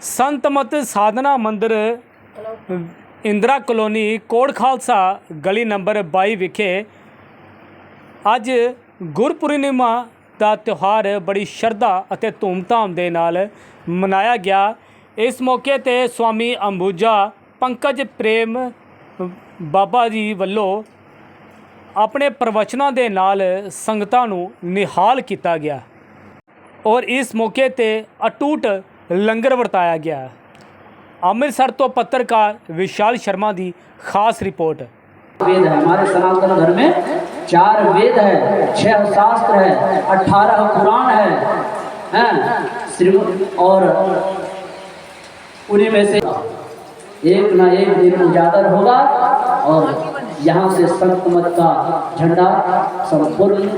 संत मत साधना मंदिर इंदिरा कॉलोनी कोट खालसा गली नंबर 22 विखे अज गुरपुर्णिमा का त्यौहार बड़ी श्रद्धा और धूमधाम के नाल मनाया गया। इस मौके ते स्वामी अंबुजा पंकज प्रेम बाबा जी वल्लों अपने प्रवचनों के नाल संगतां नूं निहाल किया गया और इस मौके ते अटूट लंगर वरताया गया। अमृतसर तो पत्रकार विशाल शर्मा की खास रिपोर्ट। वेद है हमारे सनातन धर्म में, 4 वेद है, 6 शास्त्र है, 18 पुराण है, और उन्हीं में से एक ना एक दिन उजागर होगा और यहाँ से संत मत का झंडा संपूर्ण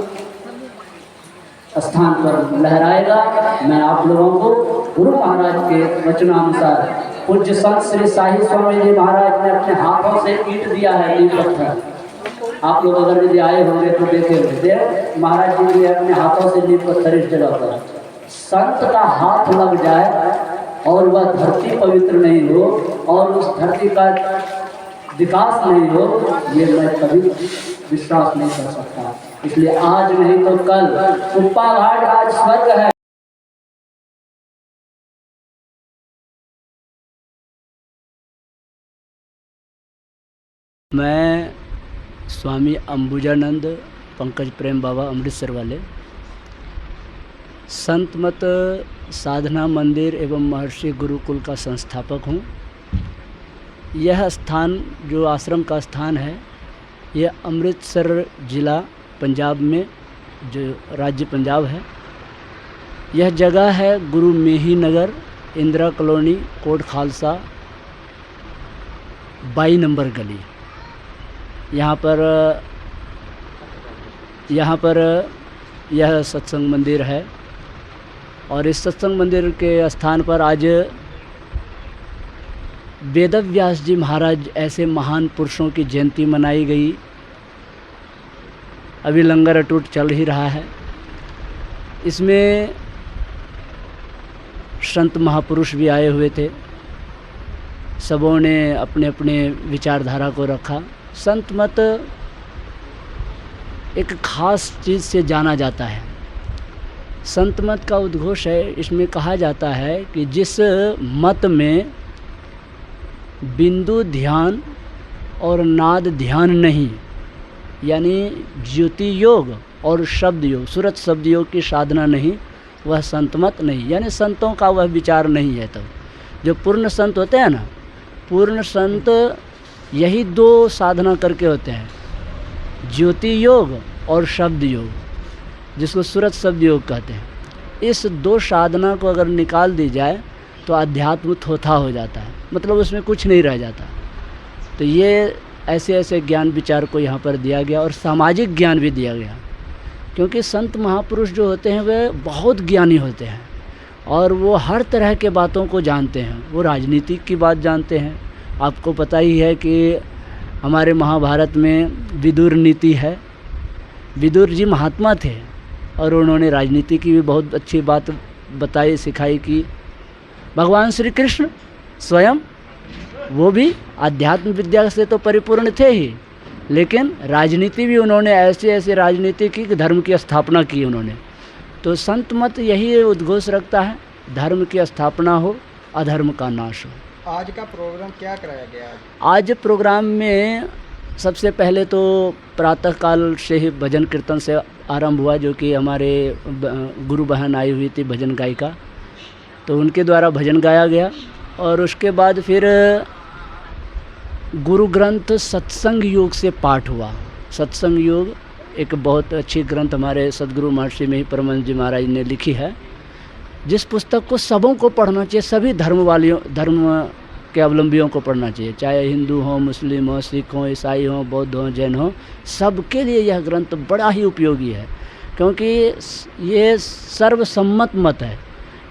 स्थान पर लहराएगा। मैं आप लोगों को गुरु महाराज के वचनानुसार पूज्य संत श्री शाही स्वामी जी महाराज ने अपने हाथों से ईंट दिया है, नींव पत्थर। आप लोग अगर यदि आए होंगे तो देखे होंगे महाराज जी ने अपने हाथों से नींव पत्थर इस जगह पर। संत का हाथ लग जाए और वह धरती पवित्र नहीं हो और उस धरती का विकास नहीं हो, ये मैं कभी विश्वास नहीं कर सकता। इसलिए आज नहीं तो कल कुप्पा घाट आज स्वर्ग है। मैं स्वामी अंबुजानंद पंकज प्रेम बाबा अमृतसर वाले संत मत साधना मंदिर एवं महर्षि गुरुकुल का संस्थापक हूँ। यह स्थान जो आश्रम का स्थान है, यह अमृतसर ज़िला पंजाब में, जो राज्य पंजाब है। यह जगह है गुरु मेही नगर इंदिरा कॉलोनी कोट खालसा 22 नंबर गली। यहाँ पर यह सत्संग मंदिर है और इस सत्संग मंदिर के स्थान पर आज वेदव्यास जी महाराज ऐसे महान पुरुषों की जयंती मनाई गई। अभी लंगर अटूट चल ही रहा है। इसमें संत महापुरुष भी आए हुए थे। सबों ने अपने अपने विचारधारा को रखा। संत मत एक खास चीज़ से जाना जाता है। संत मत का उद्घोष है, इसमें कहा जाता है कि जिस मत में बिंदु ध्यान और नाद ध्यान नहीं, यानी ज्योति योग और शब्द योग, सूरत शब्द योग की साधना नहीं, वह संत मत नहीं, यानी संतों का वह विचार नहीं है। तब जो पूर्ण संत होते हैं ना, पूर्ण संत यही 2 साधना करके होते हैं, ज्योति योग और शब्द योग, जिसको सूरत शब्द योग कहते हैं। इस 2 साधना को अगर निकाल दी जाए तो अध्यात्म थोथा हो जाता है, मतलब उसमें कुछ नहीं रह जाता। तो ये ऐसे ऐसे ज्ञान विचार को यहाँ पर दिया गया और सामाजिक ज्ञान भी दिया गया, क्योंकि संत महापुरुष जो होते हैं वे बहुत ज्ञानी होते हैं और वो हर तरह के बातों को जानते हैं। वो राजनीति की बात जानते हैं। आपको पता ही है कि हमारे महाभारत में विदुर नीति है। विदुर जी महात्मा थे और उन्होंने राजनीति की भी बहुत अच्छी बात बताई, सिखाई की। भगवान श्री कृष्ण स्वयं वो भी आध्यात्म विद्या से तो परिपूर्ण थे ही, लेकिन राजनीति भी उन्होंने ऐसे ऐसे राजनीति की कि धर्म की स्थापना की उन्होंने। तो संत मत यही उद्घोष रखता है, धर्म की स्थापना हो, अधर्म का नाश हो। आज का प्रोग्राम क्या कराया गया? आज प्रोग्राम में सबसे पहले तो प्रातःकाल से ही भजन कीर्तन से आरंभ हुआ, जो कि हमारे गुरु बहन आई हुई थी भजन गायिका, तो उनके द्वारा भजन गाया गया। और उसके बाद फिर गुरु ग्रंथ सत्संग योग से पाठ हुआ। सत्संग योग एक बहुत अच्छी ग्रंथ हमारे सदगुरु महर्षि मेही परमानंद जी महाराज ने लिखी है, जिस पुस्तक को सबों को पढ़ना चाहिए, सभी धर्म के अवलंबियों को पढ़ना चाहिए, चाहे हिंदू हो, मुस्लिम हो, सिख हो, ईसाई हो, बौद्ध हो, जैन हो, सबके लिए यह ग्रंथ बड़ा ही उपयोगी है, क्योंकि ये सर्वसम्मत मत है।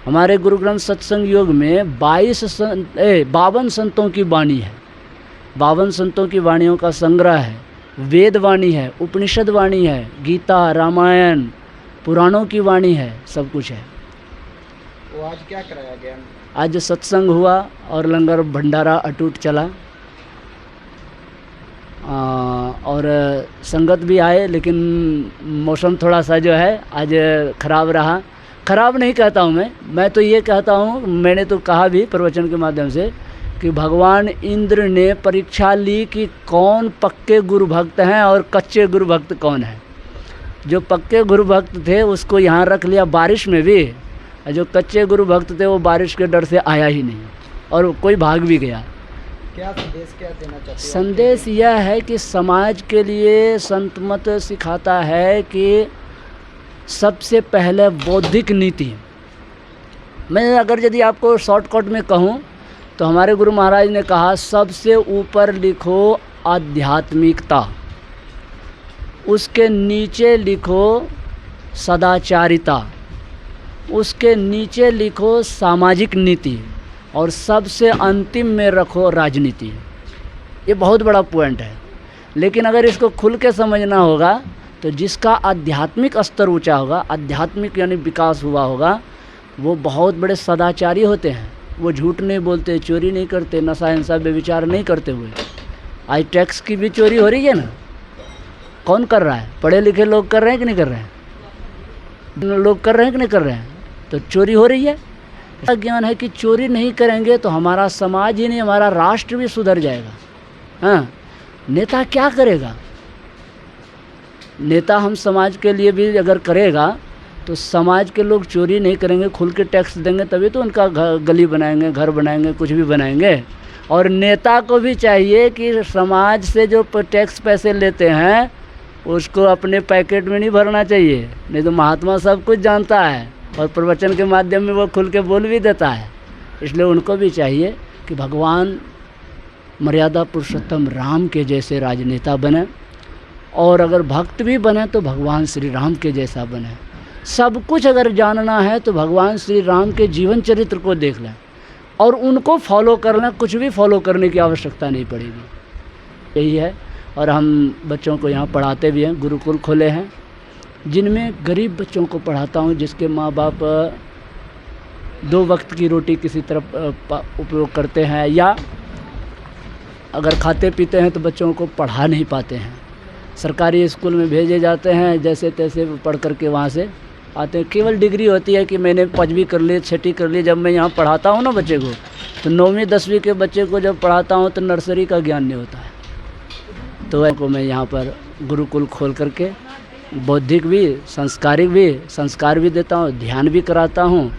हमारे गुरु ग्रंथ सत्संग योग में 52 संतों की वाणी है। 52 संतों की वाणियों का संग्रह है, वेद वाणी है, उपनिषद वाणी है, गीता, रामायण, पुराणों की वाणी है, सब कुछ है। वो आज क्या कराया गया? आज सत्संग हुआ और लंगर भंडारा अटूट चला। और संगत भी आए, लेकिन मौसम थोड़ा सा जो है आज ख़राब रहा। ख़राब नहीं कहता हूँ मैं तो ये कहता हूँ, मैंने तो कहा भी प्रवचन के माध्यम से कि भगवान इंद्र ने परीक्षा ली कि कौन पक्के गुरु भक्त हैं और कच्चे गुरु भक्त कौन है। जो पक्के गुरु भक्त थे उसको यहाँ रख लिया बारिश में भी, और जो कच्चे गुरु भक्त थे वो बारिश के डर से आया ही नहीं और कोई भाग भी गया। क्या संदेश क्या देना चाहते हो? संदेश यह है कि समाज के लिए संत मत सिखाता है कि सबसे पहले बौद्धिक नीति। मैं अगर यदि आपको शॉर्टकट में कहूँ तो हमारे गुरु महाराज ने कहा, सबसे ऊपर लिखो आध्यात्मिकता, उसके नीचे लिखो सदाचारिता, उसके नीचे लिखो सामाजिक नीति, और सबसे अंतिम में रखो राजनीति। ये बहुत बड़ा पॉइंट है, लेकिन अगर इसको खुल के समझना होगा तो जिसका आध्यात्मिक स्तर ऊंचा होगा, आध्यात्मिक यानी विकास हुआ होगा, वो बहुत बड़े सदाचारी होते हैं। वो झूठ नहीं बोलते, चोरी नहीं करते, नशा हिंसा बेविचार नहीं करते हुए। आज टैक्स की भी चोरी हो रही है ना, कौन कर रहा है? पढ़े लिखे लोग कर रहे हैं कि नहीं कर रहे हैं? लोग कर रहे हैं कि नहीं कर रहे हैं? तो चोरी हो रही है। ऐसा ज्ञान है कि चोरी नहीं करेंगे तो हमारा समाज ही नहीं, हमारा राष्ट्र भी सुधर जाएगा। हाँ, नेता क्या करेगा? नेता हम समाज के लिए भी अगर करेगा तो समाज के लोग चोरी नहीं करेंगे, खुल के टैक्स देंगे, तभी तो उनका गली बनाएंगे, घर बनाएंगे, कुछ भी बनाएंगे। और नेता को भी चाहिए कि समाज से जो टैक्स पैसे लेते हैं उसको अपने पैकेट में नहीं भरना चाहिए, नहीं तो महात्मा सब कुछ जानता है और प्रवचन के माध्यम में वो खुल के बोल भी देता है। इसलिए उनको भी चाहिए कि भगवान मर्यादा पुरुषोत्तम राम के जैसे राजनेता बने, और अगर भक्त भी बने तो भगवान श्री राम के जैसा बने। सब कुछ अगर जानना है तो भगवान श्री राम के जीवन चरित्र को देख लें और उनको फॉलो कर लें, कुछ भी फॉलो करने की आवश्यकता नहीं पड़ेगी। यही है। और हम बच्चों को यहाँ पढ़ाते भी हैं, गुरुकुल खोले हैं जिनमें गरीब बच्चों को पढ़ाता हूँ, जिसके माँ बाप 2 वक्त की रोटी किसी तरफ उपयोग करते हैं, या अगर खाते पीते हैं तो बच्चों को पढ़ा नहीं पाते हैं। सरकारी स्कूल में भेजे जाते हैं, जैसे तैसे पढ़ करके वहाँ से आते हैं। केवल डिग्री होती है कि मैंने 5वीं कर ली, 6ठी कर ली। जब मैं यहाँ पढ़ाता हूँ ना बच्चे को, तो 9वीं 10वीं के बच्चे को जब पढ़ाता हूँ तो नर्सरी का ज्ञान नहीं होता है। तो को मैं यहाँ पर गुरुकुल खोल करके बौद्धिक भी, संस्कारिक भी, संस्कार भी देता हूँ, ध्यान भी कराता हूँ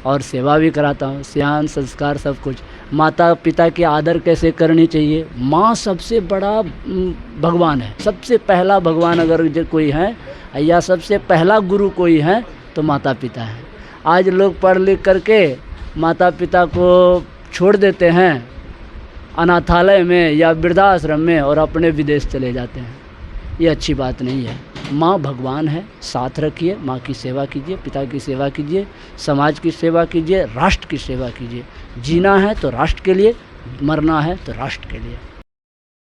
और सेवा भी कराता हूँ। ध्यान, संस्कार, सब कुछ। माता पिता की आदर कैसे करनी चाहिए। माँ सबसे बड़ा भगवान है, सबसे पहला भगवान अगर जो कोई है या सबसे पहला गुरु कोई है तो माता पिता है। आज लोग पढ़ लिख करके माता पिता को छोड़ देते हैं अनाथालय में या वृद्धाश्रम में और अपने विदेश चले जाते हैं। ये अच्छी बात नहीं है। माँ भगवान है, साथ रखिए, माँ की सेवा कीजिए, पिता की सेवा कीजिए, समाज की सेवा कीजिए, राष्ट्र की सेवा कीजिए। जीना है तो राष्ट्र के लिए, मरना है तो राष्ट्र के लिए।